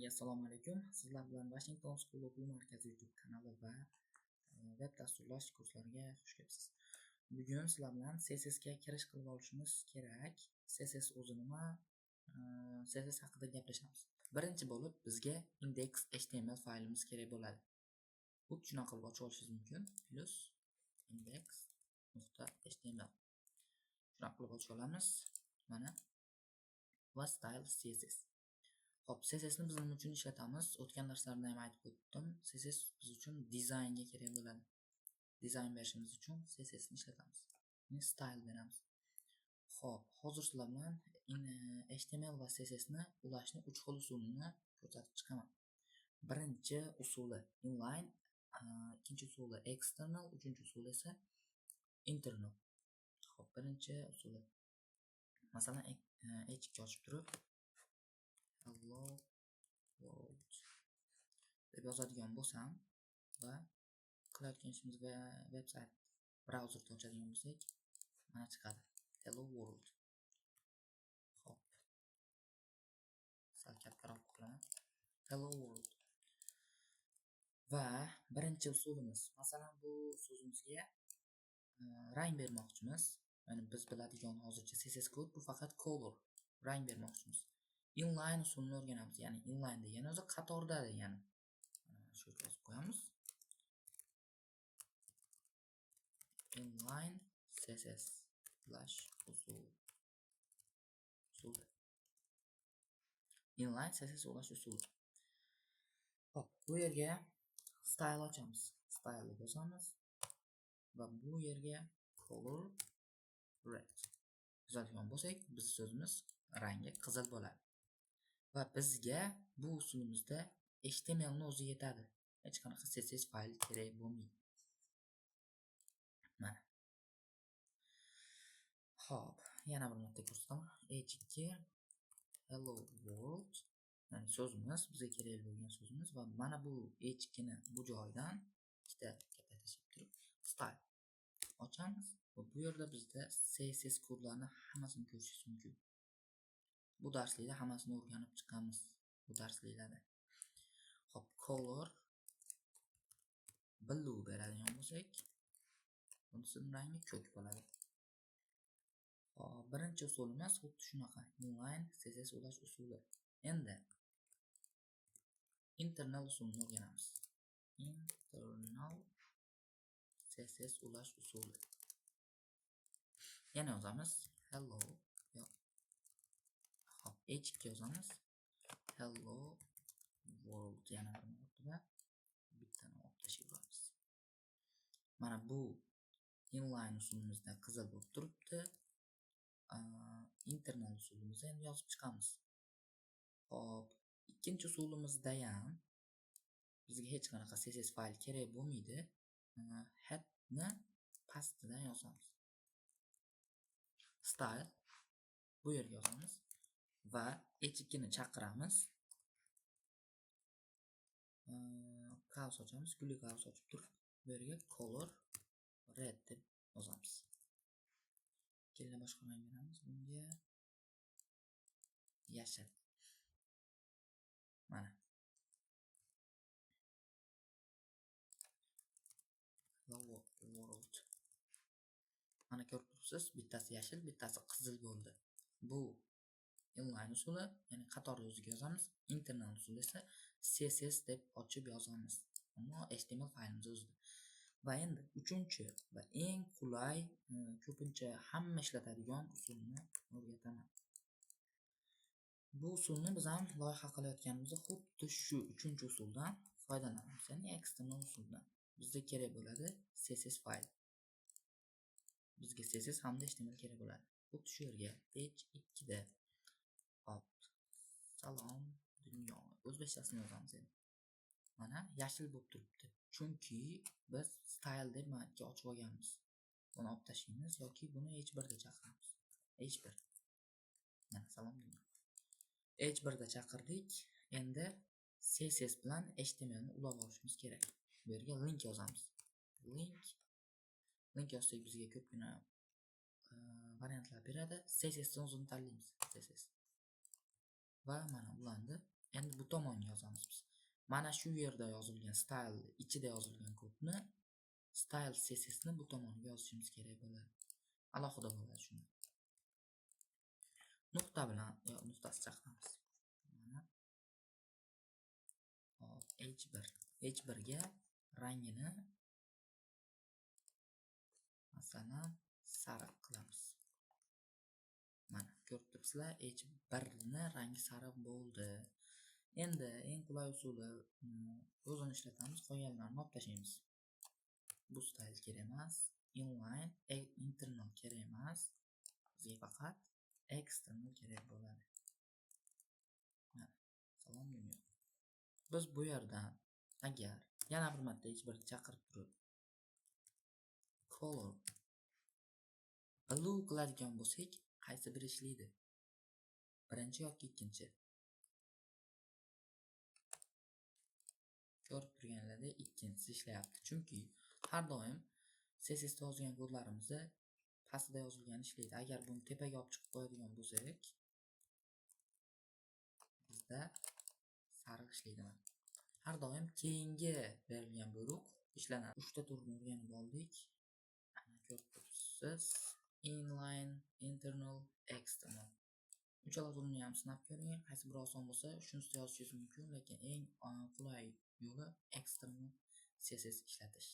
Hammaga assalomu alaykum. Sizlar bilan Washington School o'quv markazi YouTube kanali va web dasturlash kurslariga xush kelibsiz. Bugun sizlar bilan CSS ga kirish qilib olishimiz kerak. CSS o'zi nima? CSS haqida gaplashamiz. Birinchi bo'lib bizga index.html faylimiz kerak bo'ladi. Bu shunaqa qilib ochib olishingiz mumkin. Plus index.html. Shunaqa qilib ochib olamiz. Mana va style CSS. Hop, CSS ni biz nima uchun ishlatamiz? O'tgan darslarda ham aytib o'tdim. CSS biz uchun dizaynga kerak bo'ladi. Dizayn berishimiz uchun CSS ni ishlatamiz. Style beramiz. Hop, hozir sizlar bilan HTML va CSS ni ulashni 3 xil usulini ko'rsatib chiqaman. Birinchi usuli inline, ikkinchi usuli external, uchinchi usuli esa internal. Hop, birinchi usuli masalan h2 ochib turib hello world deb yozadigan bo'lsam va qilayotgan ishimiz va veb-sayt brauzerda ochadigan bo'lsak, mana chiqadi hello world. Hop, sal kattaroq qilaman. Hello world. Va birinchi usulimiz, masalan bu so'zimizga rang bermoqchimiz. Ya'ni biz biladigan hozircha CSS kod bu faqat color, rang bermoqchimiz. Inline usulini o'rganamiz. Ya'ni inline degani o'zi qatorda degani. Shu yerga yozib qo'yamiz. Inline CSS slash usul. Inline CSS slash usul. Hop, bu yerga style ochamiz. Style deb yozamiz va bu yerga color red yozadigan bo'lsak, biz so'zimiz rangi qizil bo'ladi. Va bizga bu usulimizda HTML ni o'zi yetadi. Hech qanaqa CSS fayl kerak bo'lmaydi. Mana. Hop, yana bir marta ko'rsataman. H2 hello world. Ya'ni so'zimiz, bizga kerak bo'lgan so'zimiz va mana bu H2 ni bu joydan ikkita katta tashib turib style ochamiz va bu yerda bizda CSS kodlarni hammasini ko'rishingiz mumkin. Bu darslikda hammasini o'rganib chiqamiz. Bu darsliklarda. Hop, color blue beradigan bo'lsak, bunisining rangi ko'k bo'ladi. Hop, birinchi usulimiz xuddi shunaqa. Inline CSS ulash usuli. Endi internal usulni o'rganamiz. Internal CSS ulash usuli. Yana yozamiz hello. Hop, h2 yozamiz. Hello world yana bir marta bittani olib tashlaymiz. Mana bu inline usulimizda qizil bo'lib turibdi. Internal usulimizni endi yozib chiqamiz. Hop, ikkinchi usulimizda ham bizga hech qanaqa CSS fayl kerak bo'lmaydi. Head ni pastidan yozamiz. Style bu yerga yozamiz va h2 ni chaqiramiz. Class ochamiz, guli class ochib turib, bu yerga color red deb yozamiz. Keyin boshqa rang beramiz. Bunga yashil. Mana. Hello world. Mana ko'rib turibsiz, bittasi yashil, bittasi qizil bo'ldi. Bu inline usuli, ya'ni qator o'ziga yozamiz. Internal usuli esa CSS deb ochib yozamiz. Ammo HTML faylimiz o'zida. Va endi uchinchi va eng qulay, ko'pincha hamma ishlatadigan usulni o'rgataman. Bu usulni biz ham loyiha qilayotganimizda xuddi shu uchinchi usuldan foydalanamiz. Ya'ni external usuldan. Bizga kerak bo'ladi CSS fayl. Bizga CSS hamda HTML kerak bo'ladi. Xuddi shu yerga h2 da hop, salom dunyo o'zbekchasini yozamiz endi. Mana yashil bo'lib turibdi. Chunki biz style deb marka ochib olganmiz. Buni olib tashlaymiz yoki buni h1 da chaqiramiz. h1. Mana salom dunyo. h1 da chaqirdik. Endi CSS bilan HTML ni ulab olishimiz kerak. Bu yerga link yozamiz. Link yozsak bizga ko'pgina variantlar beradi. CSS ni o'zini tanlaymiz. CSS. Va mana ulandi. Endi bu tomonga yozamiz biz. Mana shu yerda yozilgan style ichida yozilgan kodni style css ni bu tomonga yozishimiz kerak bo'ladi. Alohida bo'ladi shuni. Nuqta bilan nuqtasi chaqiramiz. Mana H1 ga rangini masalan sariq qilamiz. Mana ko'rib turibsizlar, H1 ni rangi sariq bo'ldi. Endi eng qulay usuli o'zini ishlatamiz, qolganlarini olib tashlaymiz. Bu style kerak emas, inline, internal kerak emas. Bizga faqat external kerak bo'ladi. Mana salom dunyo. Biz bu yerdan agar yana bir marta H1 chaqirib turib color blue qiladigan bo'lsak, qaysi biri ishlaydi? Birinchi yoki ikkinchi? Ko'rib turganlaringizda ikkinchisi ishlayapti. Chunki har doim CSS da yozgan kodlarimizni pastida yozilgan ishlaydi. Agar buni tepaga olib chiqib qo'yadigan bo'lsak, bizda sariq ishlaydi. Har doim keyingi berilgan bo'ruq ishlanadi. 3 ta turni o'rganib oldik. Ana ko'rib turibsiz. Inline, internal, external. Uchala turni ham sinab ko'ring. Qaysi biri oson bo'lsa, shuni yozishingiz mumkin, lekin eng qulay yo'li external CSS ishlatish.